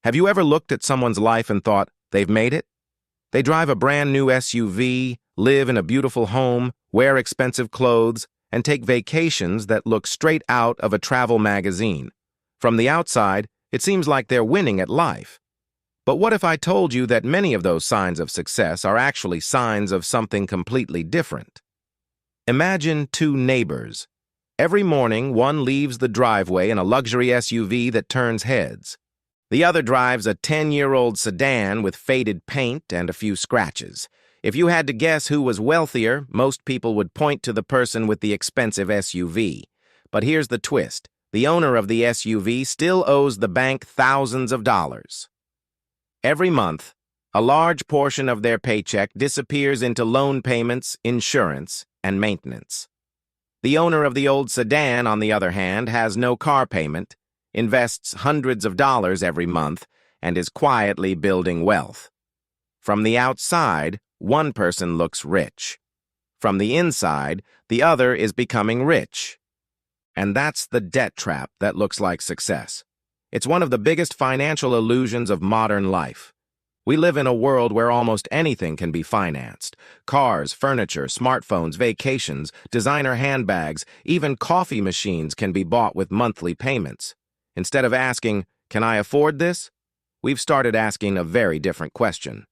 Have you ever looked at someone's life and thought, they've made it? They drive a brand new SUV, live in a beautiful home, wear expensive clothes, and take vacations that look straight out of a travel magazine. From the outside, it seems like they're winning at life. But what if I told you that many of those signs of success are actually signs of something completely different? Imagine two neighbors. Every morning, one leaves the driveway in a luxury SUV that turns heads. The other drives a 10-year-old sedan with faded paint and a few scratches. If you had to guess who was wealthier, most people would point to the person with the expensive SUV. But here's the twist. The owner of the SUV still owes the bank thousands of dollars. Every month, a large portion of their paycheck disappears into loan payments, insurance, and maintenance. The owner of the old sedan, on the other hand, has no car payment, invests hundreds of dollars every month, and is quietly building wealth. From the outside, one person looks rich. From the inside, the other is becoming rich. And that's the debt trap that looks like success. It's one of the biggest financial illusions of modern life. We live in a world where almost anything can be financed. Cars, furniture, smartphones, vacations, designer handbags, even coffee machines can be bought with monthly payments. Instead of asking, "Can I afford this?" we've started asking a very different question.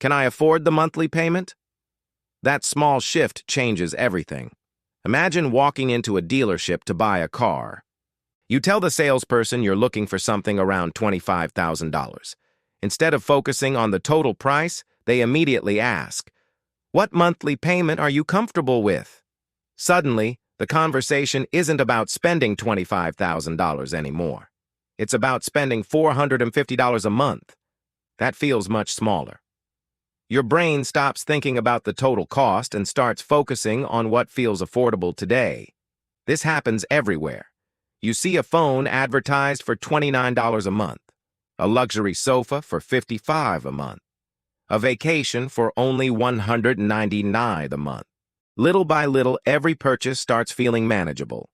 Can I afford the monthly payment? That small shift changes everything. Imagine walking into a dealership to buy a car. You tell the salesperson you're looking for something around $25,000. Instead of focusing on the total price, they immediately ask, "What monthly payment are you comfortable with?" Suddenly, the conversation isn't about spending $25,000 anymore. It's about spending $450 a month. That feels much smaller. Your brain stops thinking about the total cost and starts focusing on what feels affordable today. This happens everywhere. You see a phone advertised for $29 a month, a luxury sofa for $55 a month, a vacation for only $199 a month. Little by little, every purchase starts feeling manageable.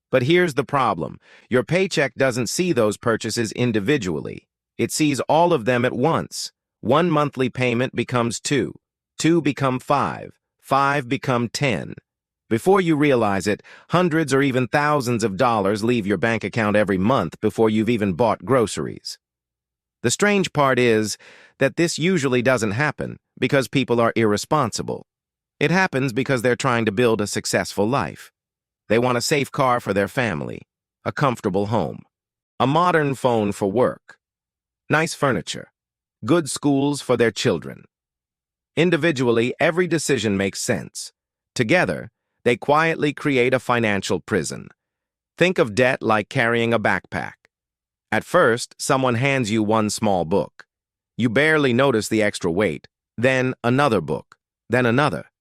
But here's the problem. Your paycheck doesn't see those purchases individually. It sees all of them at once. One monthly payment becomes two become five become 10. Before you realize it, hundreds or even thousands of dollars leave your bank account every month before you've even bought groceries. The strange part is that this usually doesn't happen because people are irresponsible. It happens because they're trying to build a successful life. They want a safe car for their family, a comfortable home, a modern phone for work, nice furniture, good schools for their children. Individually, every decision makes sense. Together, they quietly create a financial prison. Think of debt like carrying a backpack. At first, someone hands you one small book. You barely notice the extra weight. Then another book. Then another.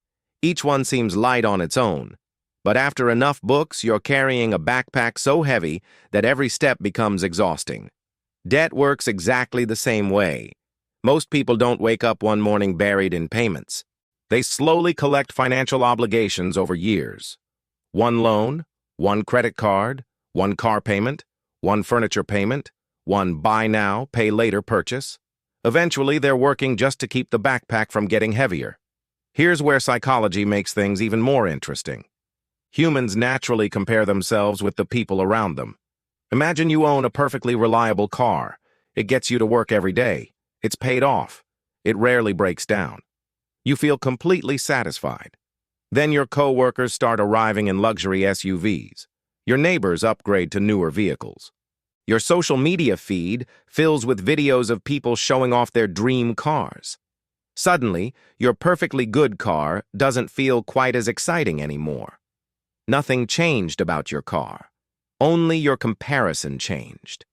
Each one seems light on its own. But after enough books, you're carrying a backpack so heavy that every step becomes exhausting. Debt works exactly the same way. Most people don't wake up one morning buried in payments. They slowly collect financial obligations over years. One loan, one credit card, one car payment, one furniture payment, one buy now, pay later purchase. Eventually, they're working just to keep the backpack from getting heavier. Here's where psychology makes things even more interesting. Humans naturally compare themselves with the people around them. Imagine you own a perfectly reliable car. It gets you to work every day. It's paid off. It rarely breaks down. You feel completely satisfied. Then your co-workers start arriving in luxury SUVs. Your neighbors upgrade to newer vehicles. Your social media feed fills with videos of people showing off their dream cars. Suddenly, your perfectly good car doesn't feel quite as exciting anymore. Nothing changed about your car. Only your comparison changed.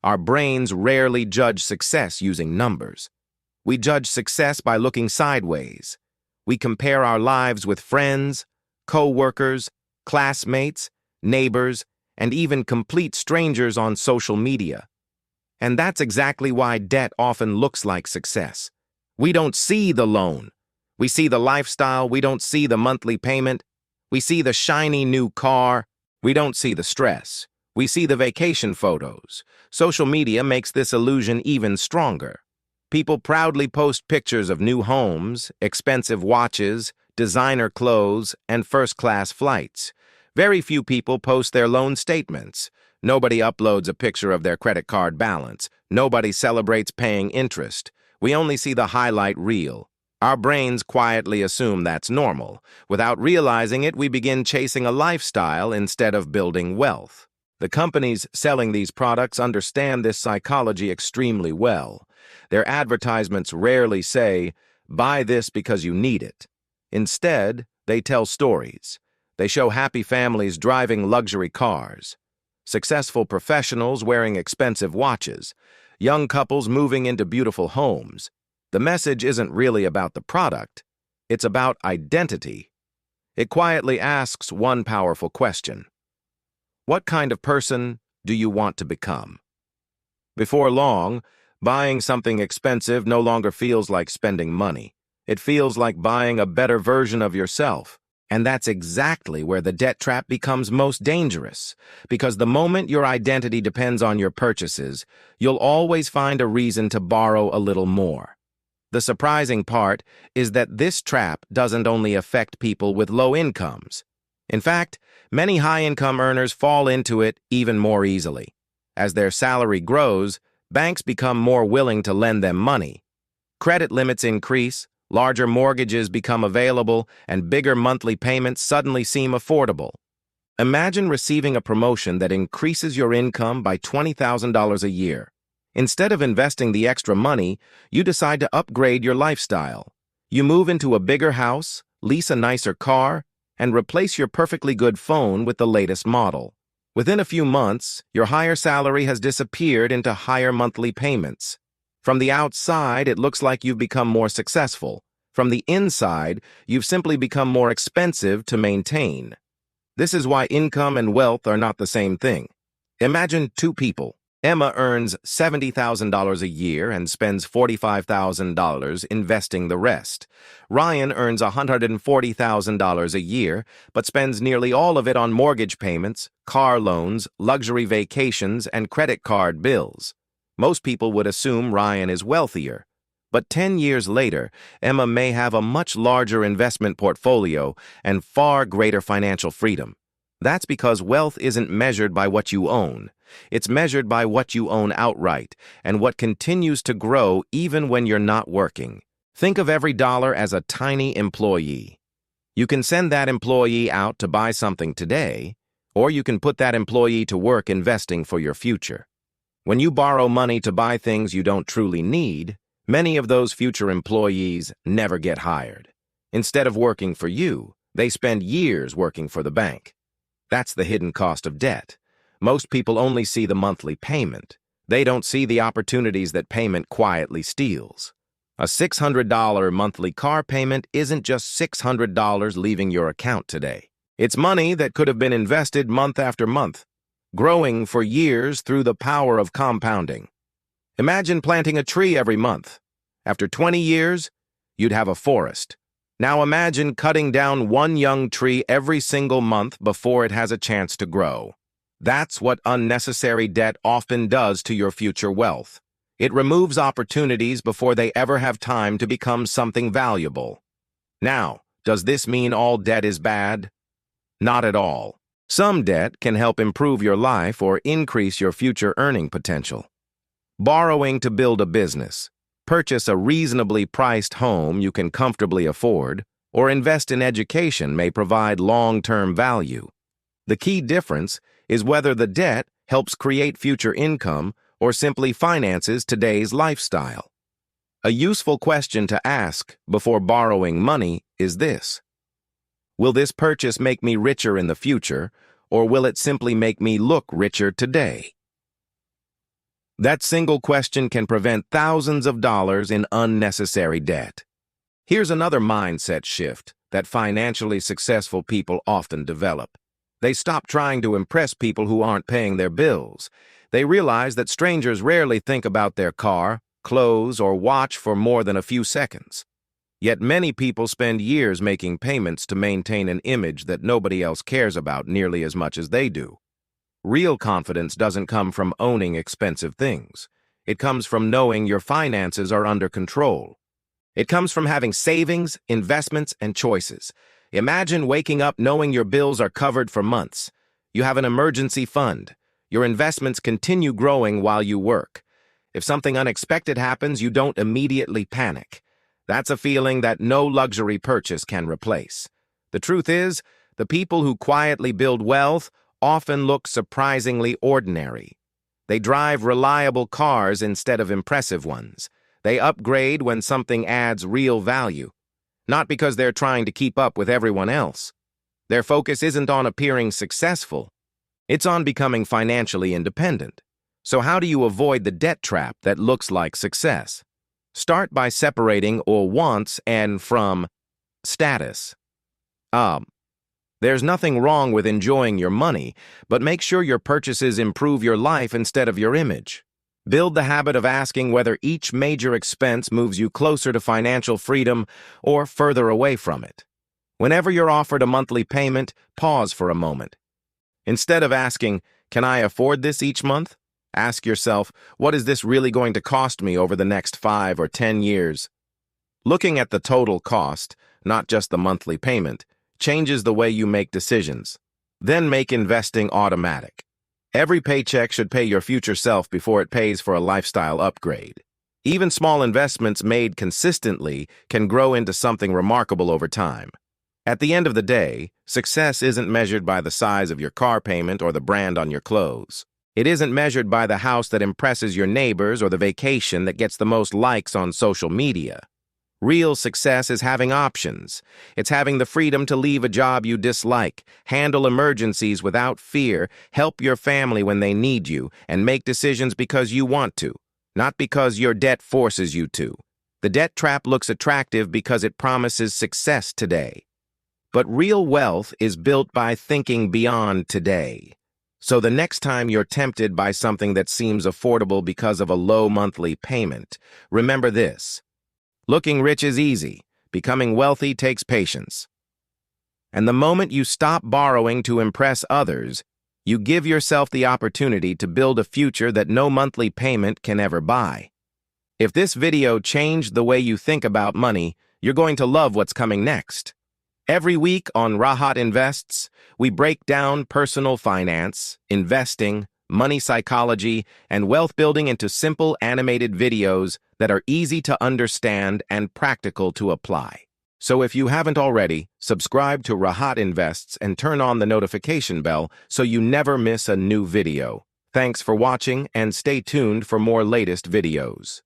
Our brains rarely judge success using numbers. We judge success by looking sideways. We compare our lives with friends, co-workers, classmates, neighbors, and even complete strangers on social media. And that's exactly why debt often looks like success. We don't see the loan. We see the lifestyle. We don't see the monthly payment. We see the shiny new car. We don't see the stress. We see the vacation photos. Social media makes this illusion even stronger. People proudly post pictures of new homes, expensive watches, designer clothes, and first-class flights. Very few people post their loan statements. Nobody uploads a picture of their credit card balance. Nobody celebrates paying interest. We only see the highlight reel. Our brains quietly assume that's normal. Without realizing it, we begin chasing a lifestyle instead of building wealth. The companies selling these products understand this psychology extremely well. Their advertisements rarely say, "Buy this because you need it." Instead, they tell stories. They show happy families driving luxury cars, successful professionals wearing expensive watches, young couples moving into beautiful homes. The message isn't really about the product. It's about identity. It quietly asks one powerful question. What kind of person do you want to become? Before long, buying something expensive no longer feels like spending money. It feels like buying a better version of yourself. And that's exactly where the debt trap becomes most dangerous. Because the moment your identity depends on your purchases, you'll always find a reason to borrow a little more. The surprising part is that this trap doesn't only affect people with low incomes. In fact, many high-income earners fall into it even more easily. As their salary grows, banks become more willing to lend them money. Credit limits increase, larger mortgages become available, and bigger monthly payments suddenly seem affordable. Imagine receiving a promotion that increases your income by $20,000 a year. Instead of investing the extra money, you decide to upgrade your lifestyle. You move into a bigger house, lease a nicer car, and replace your perfectly good phone with the latest model. Within a few months, your higher salary has disappeared into higher monthly payments. From the outside, it looks like you've become more successful. From the inside, you've simply become more expensive to maintain. This is why income and wealth are not the same thing. Imagine two people. Emma earns $70,000 a year and spends $45,000 investing the rest. Ryan earns $140,000 a year, but spends nearly all of it on mortgage payments, car loans, luxury vacations, and credit card bills. Most people would assume Ryan is wealthier. But 10 years later, Emma may have a much larger investment portfolio and far greater financial freedom. That's because wealth isn't measured by what you own. It's measured by what you own outright and what continues to grow even when you're not working. Think of every dollar as a tiny employee. You can send that employee out to buy something today, or you can put that employee to work investing for your future. When you borrow money to buy things you don't truly need, many of those future employees never get hired. Instead of working for you, they spend years working for the bank. That's the hidden cost of debt. Most people only see the monthly payment. They don't see the opportunities that payment quietly steals. A $600 monthly car payment isn't just $600 leaving your account today. It's money that could have been invested month after month, growing for years through the power of compounding. Imagine planting a tree every month. After 20 years, you'd have a forest. Now imagine cutting down one young tree every single month before it has a chance to grow. That's what unnecessary debt often does to your future wealth. It removes opportunities before they ever have time to become something valuable. Now, does this mean all debt is bad? Not at all. Some debt can help improve your life or increase your future earning potential. Borrowing to build a business, purchase a reasonably priced home you can comfortably afford, or invest in education may provide long-term value. The key difference is whether the debt helps create future income or simply finances today's lifestyle. A useful question to ask before borrowing money is this: will this purchase make me richer in the future, or will it simply make me look richer today? That single question can prevent thousands of dollars in unnecessary debt. Here's another mindset shift that financially successful people often develop. They stop trying to impress people who aren't paying their bills. They realize that strangers rarely think about their car, clothes, or watch for more than a few seconds. Yet many people spend years making payments to maintain an image that nobody else cares about nearly as much as they do. Real confidence doesn't come from owning expensive things. It comes from knowing your finances are under control. It comes from having savings, investments, and choices. Imagine waking up knowing your bills are covered for months. You have an emergency fund. Your investments continue growing while you work. If something unexpected happens, you don't immediately panic. That's a feeling that no luxury purchase can replace. The truth is, the people who quietly build wealth often look surprisingly ordinary. They drive reliable cars instead of impressive ones. They upgrade when something adds real value, not because they're trying to keep up with everyone else. Their focus isn't on appearing successful. It's on becoming financially independent. So how do you avoid the debt trap that looks like success? Start by separating wants and from status. There's nothing wrong with enjoying your money, but make sure your purchases improve your life instead of your image. Build the habit of asking whether each major expense moves you closer to financial freedom or further away from it. Whenever you're offered a monthly payment, pause for a moment. Instead of asking, "Can I afford this each month?" ask yourself, "What is this really going to cost me over the next 5 or 10 years?" Looking at the total cost, not just the monthly payment, changes the way you make decisions. Then make investing automatic. Every paycheck should pay your future self before it pays for a lifestyle upgrade. Even small investments made consistently can grow into something remarkable over time. At the end of the day, success isn't measured by the size of your car payment or the brand on your clothes. It isn't measured by the house that impresses your neighbors or the vacation that gets the most likes on social media. Real success is having options. It's having the freedom to leave a job you dislike, handle emergencies without fear, help your family when they need you, and make decisions because you want to, not because your debt forces you to. The debt trap looks attractive because it promises success today. But real wealth is built by thinking beyond today. So the next time you're tempted by something that seems affordable because of a low monthly payment, remember this. Looking rich is easy. Becoming wealthy takes patience. And the moment you stop borrowing to impress others, you give yourself the opportunity to build a future that no monthly payment can ever buy. If this video changed the way you think about money, you're going to love what's coming next. Every week on Rahatinvests, we break down personal finance, investing, money psychology, and wealth building into simple animated videos that are easy to understand and practical to apply. So if you haven't already, subscribe to Rahatinvests and turn on the notification bell so you never miss a new video. Thanks for watching and stay tuned for more latest videos.